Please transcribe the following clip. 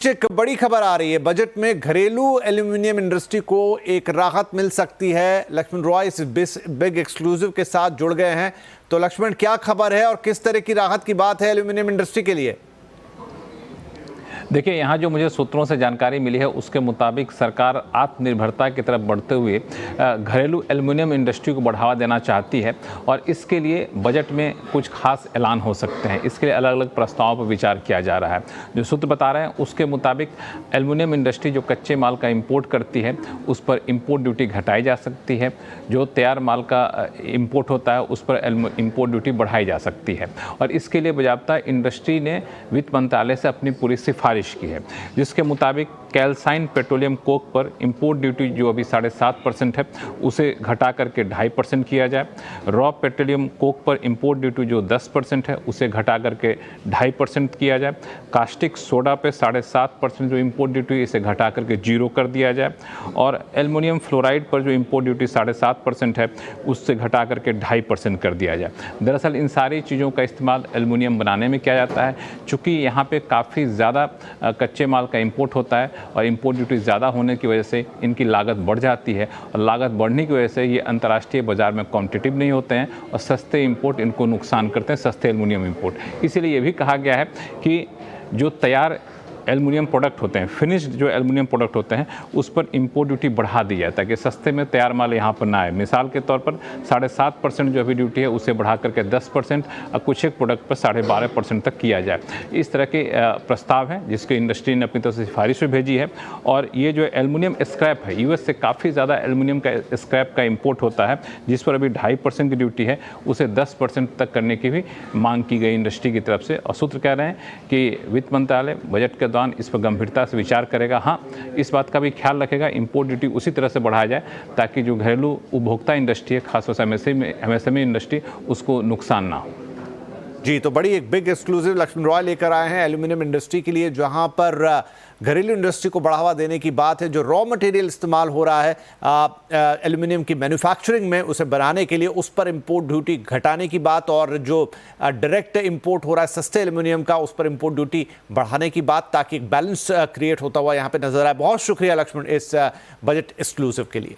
एक बड़ी खबर आ रही है। बजट में घरेलू एल्यूमिनियम इंडस्ट्री को एक राहत मिल सकती है। लक्ष्मण रॉय इस बिग एक्सक्लूसिव के साथ जुड़ गए हैं। तो लक्ष्मण, क्या खबर है और किस तरह की राहत की बात है एल्यूमिनियम इंडस्ट्री के लिए? देखिए, यहाँ जो मुझे सूत्रों से जानकारी मिली है उसके मुताबिक सरकार आत्मनिर्भरता की तरफ बढ़ते हुए घरेलू एल्युमिनियम इंडस्ट्री को बढ़ावा देना चाहती है और इसके लिए बजट में कुछ खास ऐलान हो सकते हैं। इसके लिए अलग अलग प्रस्तावों पर विचार किया जा रहा है। जो सूत्र बता रहे हैं उसके मुताबिक एल्युमिनियम इंडस्ट्री जो कच्चे माल का इम्पोर्ट करती है उस पर इम्पोर्ट ड्यूटी घटाई जा सकती है। जो तैयार माल का इम्पोर्ट होता है उस पर इम्पोर्ट ड्यूटी बढ़ाई जा सकती है। और इसके लिए बाज़ाब्ता इंडस्ट्री ने वित्त मंत्रालय से अपनी पूरी सिफारिश की है, जिसके मुताबिक कैल्साइन पेट्रोलियम कोक पर इंपोर्ट ड्यूटी जो अभी 7.5% है उसे घटा करके 2.5% किया जाए। रॉ पेट्रोलियम कोक पर इंपोर्ट ड्यूटी जो 10% है उसे घटा करके 2.5% किया जाए। कास्टिक सोडा पे 7.5% जो इंपोर्ट ड्यूटी इसे घटा करके 0 कर दिया जाए। और एल्युमिनियम फ्लोराइड पर जो इंपोर्ट ड्यूटी 7.5% है उससे घटा करके 2.5% कर दिया जाए। दरअसल इन सारी चीज़ों का इस्तेमाल एल्युमिनियम बनाने में किया जाता है। चूँकि यहाँ पे काफ़ी ज़्यादा कच्चे माल का इंपोर्ट होता है और इंपोर्ट ड्यूटी ज़्यादा होने की वजह से इनकी लागत बढ़ जाती है और लागत बढ़ने की वजह से ये अंतर्राष्ट्रीय बाजार में कॉम्पिटिटिव नहीं होते हैं और सस्ते इंपोर्ट इनको नुकसान करते हैं, सस्ते एल्युमिनियम इंपोर्ट। इसीलिए ये भी कहा गया है कि जो तैयार एल्युमिनियम प्रोडक्ट होते हैं, फिनिश्ड जो एल्युमिनियम प्रोडक्ट होते हैं उस पर इंपोर्ट ड्यूटी बढ़ा दी जाए ताकि सस्ते में तैयार माल यहाँ पर ना आए। मिसाल के तौर पर 7.5% जो अभी ड्यूटी है उसे बढ़ा करके 10% और कुछ एक प्रोडक्ट पर 12.5% तक किया जाए। इस तरह के प्रस्ताव हैं जिसके इंडस्ट्री ने अपनी तरफ से सिफारिश भी भेजी है। और ये जो एल्युमिनियम स्क्रैप है, यूएस से काफ़ी ज़्यादा एल्युमिनियम का स्क्रैप का इम्पोर्ट होता है जिस पर अभी 2.5% की ड्यूटी है, उसे 10% तक करने की भी मांग की गई इंडस्ट्री की तरफ से। और सूत्र कह रहे हैं कि वित्त मंत्रालय बजट के दौरान इस पर गंभीरता से विचार करेगा। हाँ, इस बात का भी ख्याल रखेगा इंपोर्ट ड्यूटी उसी तरह से बढ़ाया जाए ताकि जो घरेलू उपभोक्ता इंडस्ट्री है, खासतौर से एमएसएमई इंडस्ट्री, उसको नुकसान ना हो। जी, तो बड़ी एक बिग एक्सक्लूसिव लक्ष्मण रॉय लेकर आए हैं एल्यूमिनियम इंडस्ट्री के लिए, जहां पर घरेलू इंडस्ट्री को बढ़ावा देने की बात है। जो रॉ मटेरियल इस्तेमाल हो रहा है एल्यूमिनियम की मैन्युफैक्चरिंग में, उसे बनाने के लिए उस पर इंपोर्ट ड्यूटी घटाने की बात, और जो डायरेक्ट इंपोर्ट हो रहा है सस्ते एल्यूमिनियम का उस पर इंपोर्ट ड्यूटी बढ़ाने की बात, ताकि एक बैलेंस क्रिएट होता हुआ यहाँ पे नजर आए। बहुत शुक्रिया लक्ष्मण इस बजट एक्सक्लूसिव के लिए।